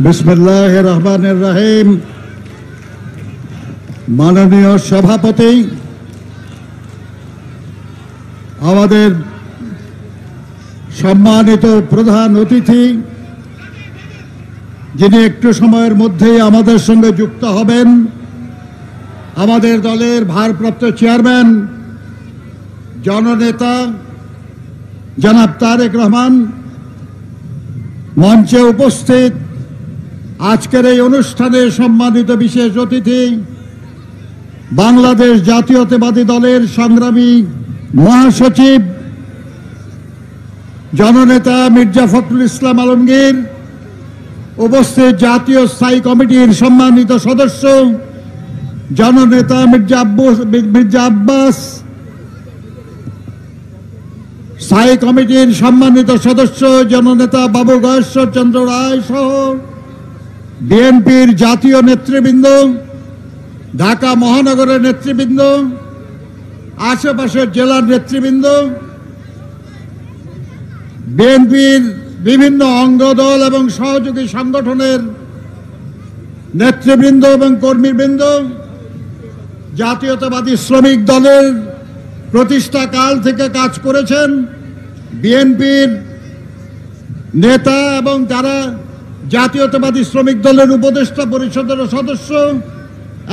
বিসমিল্লাহির রহমানির রহিম। মাননীয় সভাপতি, আমাদের সম্মানিত প্রধান অতিথি যিনি একটু সময়ের মধ্যেই আমাদের সঙ্গে যুক্ত হবেন, আমাদের দলের ভারপ্রাপ্ত চেয়ারম্যান জননেতা জনাব তারেক রহমান, মঞ্চে উপস্থিত আজকের এই অনুষ্ঠানে সম্মানিত বিশেষ অতিথি বাংলাদেশ জাতীয়তাবাদী দলের সংগ্রামী মহাসচিব জননেতা মির্জা ফখরুল ইসলাম আলমগীর, উপস্থিত জাতীয় স্থায়ী কমিটির সম্মানিত সদস্য জননেতা মির্জা আব্বাস, স্থায়ী কমিটির সম্মানিত সদস্য জননেতা বাবু গয়েশ্বর চন্দ্র রায় সহ বিএনপির জাতীয় নেতৃবৃন্দ, ঢাকা মহানগরের নেতৃবৃন্দ, আশেপাশের জেলার নেতৃবৃন্দ, বিএনপির বিভিন্ন অঙ্গদল এবং সহযোগী সংগঠনের নেতৃবৃন্দ এবং কর্মীবৃন্দ, জাতীয়তাবাদী শ্রমিক দলের প্রতিষ্ঠাকাল থেকে কাজ করেছেন, বিএনপির নেতা এবং যারা জাতীয়তাবাদী শ্রমিক দলের উপদেষ্টা পরিষদের সদস্য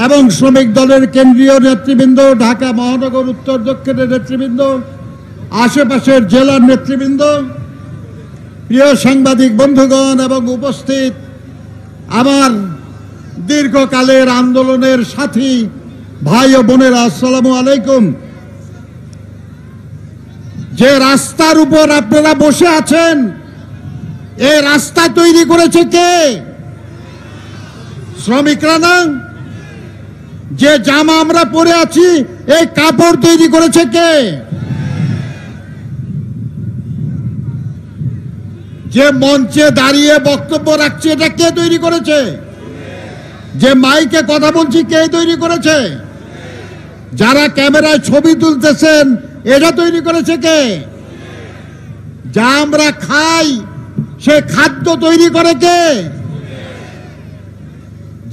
এবং শ্রমিক দলের কেন্দ্রীয় নেতৃবৃন্দ, ঢাকা মহানগর উত্তর দক্ষিণের নেতৃবৃন্দ, আশেপাশের জেলার নেতৃবৃন্দ, প্রিয় সাংবাদিক বন্ধুগণ এবং উপস্থিত আমার দীর্ঘকালের আন্দোলনের সাথী ভাই ও বোনেরা, আসসালামু আলাইকুম। যে রাস্তার উপর আপনারা বসে আছেন, এই রাস্তা তৈরি করেছে কে? শ্রমিকরা না? যে জামা আমরা পরে আছি, এই কাপড় তৈরি করেছে কে? যে মঞ্চে দাঁড়িয়ে বক্তব্য রাখছে, এটা কে তৈরি করেছে? যে মাইকে কথা বলছি, কে তৈরি করেছে? যারা ক্যামেরায় ছবি তুলতেছেন, এটা তৈরি করেছে কে? যা আমরা খাই, সে খাদ্য তৈরি করে কে?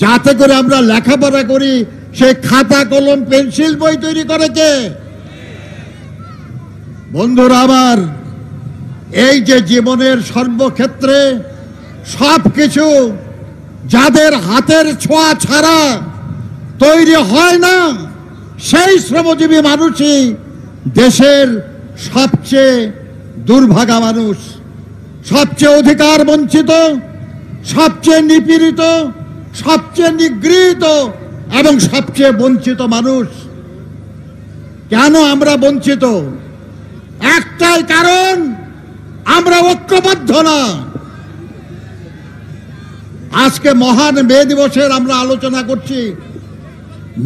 যাতে করে আমরা লেখাপড়া করি, সে খাতা কলম পেন্সিল বই তৈরি করে কে? বন্ধুরা আমার, এই যে জীবনের সর্বক্ষেত্রে সবকিছু যাদের হাতের ছোঁয়া ছাড়া তৈরি হয় না, সেই শ্রমজীবী মানুষই দেশের সবচেয়ে দুর্ভাগা মানুষ, সবচেয়ে অধিকার বঞ্চিত, সবচেয়ে নিপীড়িত, সবচেয়ে নিগৃহীত এবং সবচেয়ে বঞ্চিত মানুষ। কেন আমরা বঞ্চিত? একটাই কারণ, আমরা ঐক্যবদ্ধ না। আজকে মহান মে দিবসের আমরা আলোচনা করছি।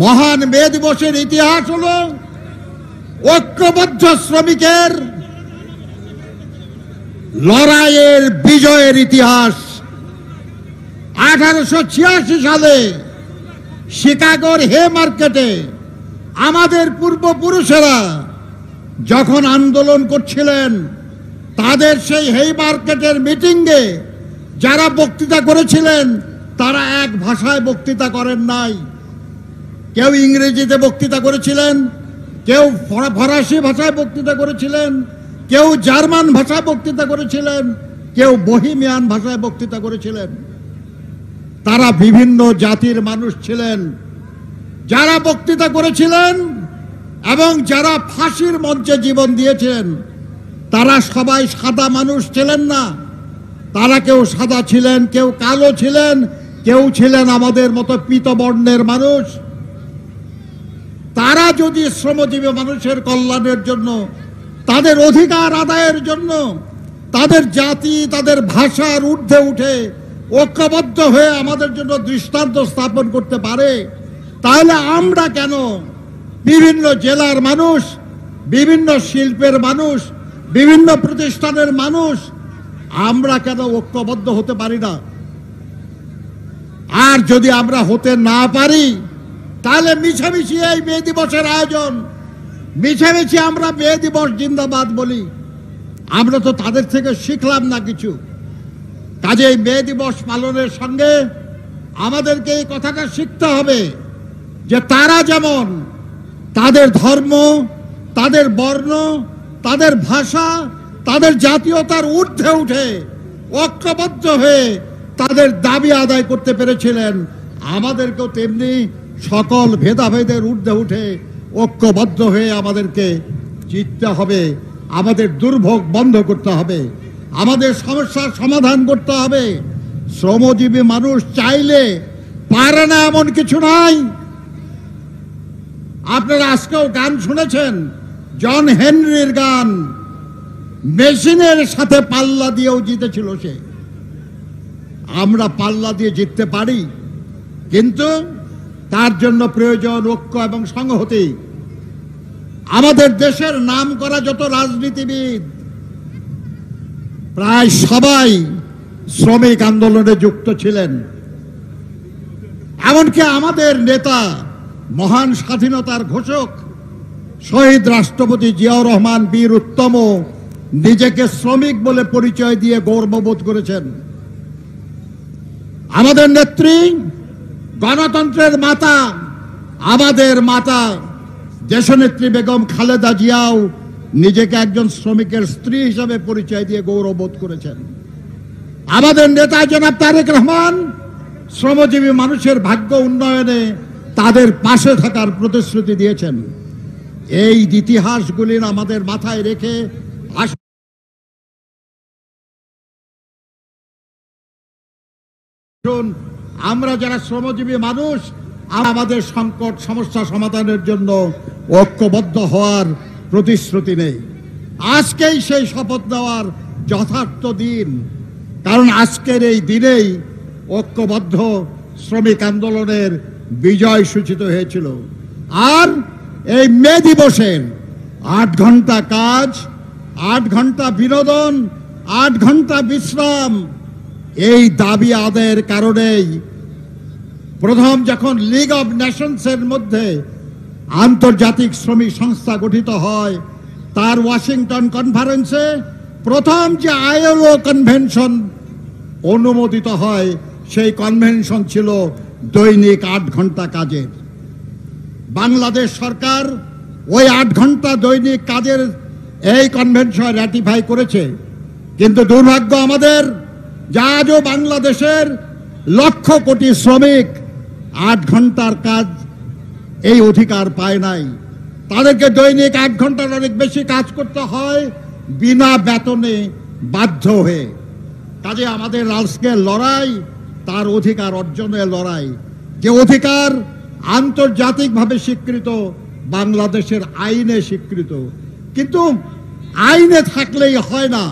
মহান মে দিবসের ইতিহাস হলো ঐক্যবদ্ধ শ্রমিকের লড়াইয়ের বিজয়ের ইতিহাস। 1886 সালে শিকাগোর হে মার্কেটে আমাদের পূর্বপুরুষেরা যখন আন্দোলন করছিলেন, তাদের সেই হে মার্কেটের মিটিংয়ে যারা বক্তৃতা করেছিলেন, তারা এক ভাষায় বক্তৃতা করেন নাই। কেউ ইংরেজিতে বক্তৃতা করেছিলেন, কেউ ফরাসি ভাষায় বক্তৃতা করেছিলেন, কেউ জার্মান ভাষায় বক্তৃতা করেছিলেন, কেউ বহিমিয়ান ভাষায় বক্তৃতা করেছিলেন। তারা বিভিন্ন জাতির মানুষ ছিলেন। যারা বক্তৃতা করেছিলেন এবং যারা ফাঁসির মঞ্চে জীবন দিয়েছেন, তারা সবাই সাদা মানুষ ছিলেন না। তারা কেউ সাদা ছিলেন, কেউ কালো ছিলেন, কেউ ছিলেন আমাদের মতো পীতবর্ণের মানুষ। তারা যদি শ্রমজীবী মানুষের কল্যাণের জন্য, তাদের অধিকার আদায়ের জন্য, তাদের জাতি, তাদের ভাষার ঊর্ধ্বে উঠে ঐক্যবদ্ধ হয়ে আমাদের জন্য দৃষ্টান্ত স্থাপন করতে পারে, তাহলে আমরা কেন বিভিন্ন জেলার মানুষ, বিভিন্ন শিল্পের মানুষ, বিভিন্ন প্রতিষ্ঠানের মানুষ, আমরা কেন ঐক্যবদ্ধ হতে পারি না? আর যদি আমরা হতে না পারি, তাহলে মিছামিছি এই মে দিবসের আয়োজন, মিছামিছি আমরা মে দিবস জিন্দাবাদ বলি। আমরা তো তাদের থেকে শিখলাম না কিছু। কাজেই মে দিবস পালনের সঙ্গে আমাদেরকে এই কথাটা শিখতে হবে যে তারা যেমন তাদের ধর্ম, তাদের বর্ণ, তাদের ভাষা, তাদের জাতীয়তার ঊর্ধ্বে উঠে ঐক্যবদ্ধ হয়ে তাদের দাবি আদায় করতে পেরেছিলেন, আমাদেরকেও তেমনি সকল ভেদাভেদের ঊর্ধ্বে উঠে ঐক্যবদ্ধ হয়ে আমাদেরকে জিততে হবে। আমাদের দুর্ভোগ বন্ধ করতে হবে, আমাদের সমস্যার সমাধান করতে হবে। শ্রমজীবী মানুষ চাইলে পারে না এমন কিছু নাই। আপনারা আজকেও গান শুনেছেন, জন হেনরির গান, মেশিনের সাথে পাল্লা দিয়েও জিতেছিল সে। আমরা পাল্লা দিয়ে জিততে পারি, কিন্তু তার জন্য প্রয়োজন ঐক্য এবং সংহতি। আমাদের দেশের নাম করা যত রাজনীতিবিদ প্রায় সবাই শ্রমিক আন্দোলনে যুক্ত ছিলেন। এমনকি আমাদের নেতা, মহান স্বাধীনতার ঘোষক শহীদ রাষ্ট্রপতি জিয়াউর রহমান বীর উত্তম নিজেকে শ্রমিক বলে পরিচয় দিয়ে গর্ববোধ করেছেন। আমাদের নেত্রী, গণতন্ত্রের মাতা, আমাদের মাতা দেশনেত্রী বেগম খালেদা জিয়াও নিজেকে একজন শ্রমিকের স্ত্রী হিসাবে পরিচয় দিয়ে গৌরববোধ করেছেন। আমাদের নেতা জনাব তারেক রহমান শ্রমজীবী মানুষের ভাগ্য উন্নয়নে তাদের পাশে থাকার প্রতিশ্রুতি দিয়েছেন। এই ইতিহাসগুলি আমাদের মাথায় রেখে আমরা যারা শ্রমজীবী মানুষ আমাদের সংকট সমস্যা সমাধানের জন্য ঐক্যবদ্ধ হওয়ার প্রতিশ্রুতি নেই। আজকেই সেই শপথ নেওয়ার যথার্থ দিন, কারণ আজকের এই দিনেই ঐক্যবদ্ধ শ্রমিক আন্দোলনের বিজয় সূচিত হয়েছিল। আর এই মে দিবসের 8 ঘন্টা কাজ, 8 ঘন্টা বিনোদন, 8 ঘন্টা বিশ্রাম, এই দাবি আদায়ের কারণেই প্রথম যখন লিগ অব নেশনসের মধ্যে আন্তর্জাতিক শ্রমিক সংস্থা গঠিত হয়, তার ওয়াশিংটন কনফারেন্সে প্রথম যে আইএলও কনভেনশন অনুমোদিত হয়, সেই কনভেনশন ছিল দৈনিক 8 ঘন্টা কাজের। বাংলাদেশ সরকার ওই 8 ঘন্টা দৈনিক কাজের এই কনভেনশন রাটিফাই করেছে, কিন্তু দুর্ভাগ্য আমাদের যে আজও বাংলাদেশের লক্ষ কোটি শ্রমিক 8 ঘন্টার কাজ এই অধিকার পায় নাই। তাদেরকে দৈনিক 8 ঘন্টার অনেক বেশি কাজ করতে হয় বিনা বেতনে, বাধ্য হয়ে। কাজে আমাদের আজকের লড়াই তার অধিকার অর্জনের লড়াই, যে অধিকার আন্তর্জাতিকভাবে স্বীকৃত, বাংলাদেশের আইনে স্বীকৃত। কিন্তু আইনে থাকলেই হয় না,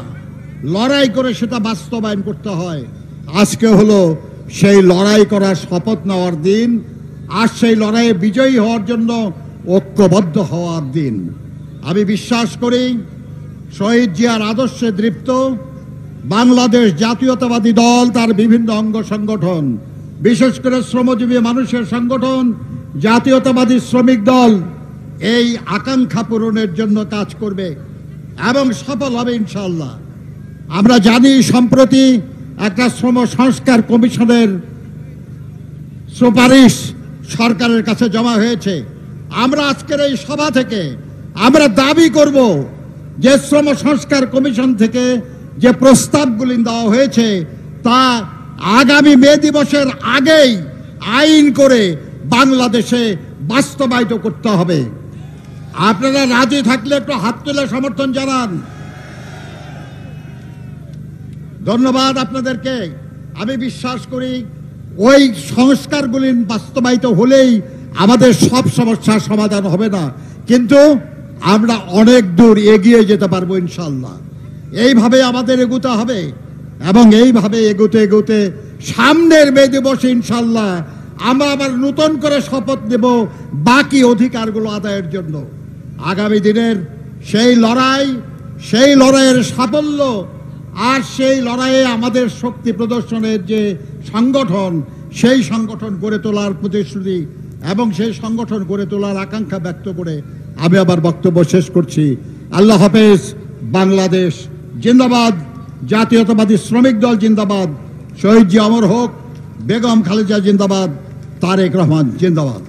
লড়াই করে সেটা বাস্তবায়ন করতে হয়। আজকে হলো সেই লড়াই করার শপথ নেওয়ার দিন, আর সেই লড়াইয়ে বিজয়ী হওয়ার জন্য ঐক্যবদ্ধ হওয়ার দিন। আমি বিশ্বাস করি শহীদ জিয়ার আদর্শে দৃপ্ত বাংলাদেশ জাতীয়তাবাদী দল, তার বিভিন্ন অঙ্গ সংগঠন, বিশেষ করে শ্রমজীবী মানুষের সংগঠন জাতীয়তাবাদী শ্রমিক দল এই আকাঙ্ক্ষা পূরণের জন্য কাজ করবে এবং সফল হবে ইনশাআল্লাহ। আমরা জানি সম্প্রতি একটা শ্রম সংস্কার কমিশনের সুপারিশ সরকারের কাছে জমা হয়েছে। আমরা আজকের এই সভা থেকে আমরা দাবি করব যে শ্রম সংস্কার কমিশন থেকে যে প্রস্তাবগুলি দেওয়া হয়েছে তা আগামী মে দিবসের আগেই আইন করে বাংলাদেশে বাস্তবায়িত করতে হবে। আপনারা রাজি থাকলে একটু হাত তুলে সমর্থন জানান। ধন্যবাদ আপনাদেরকে। আমি বিশ্বাস করি ওই সংস্কারগুলি বাস্তবায়িত হলেই আমাদের সব সমস্যার সমাধান হবে না, কিন্তু আমরা অনেক দূর এগিয়ে যেতে পারবো ইনশাল্লাহ। এইভাবে আমাদের এগোতে হবে এবং এইভাবে এগোতে এগোতে সামনের মে দিবসে ইনশাল্লাহ আমরা আবার নতুন করে শপথ নেব বাকি অধিকারগুলো আদায়ের জন্য। আগামী দিনের সেই লড়াইয়ের সাফল্য আর সেই লড়াইয়ে আমাদের শক্তি প্রদর্শনের যে সংগঠন, সেই সংগঠন গড়ে তোলার প্রতিশ্রুতি এবং সেই সংগঠন গড়ে তোলার আকাঙ্ক্ষা ব্যক্ত করে আমি আবার বক্তব্য শেষ করছি। আল্লাহ হাফেজ। বাংলাদেশ জিন্দাবাদ, জাতীয়তাবাদী শ্রমিক দল জিন্দাবাদ। শহীদ জি অমর হোক, বেগম খালেদা জিন্দাবাদ, তারেক রহমান জিন্দাবাদ।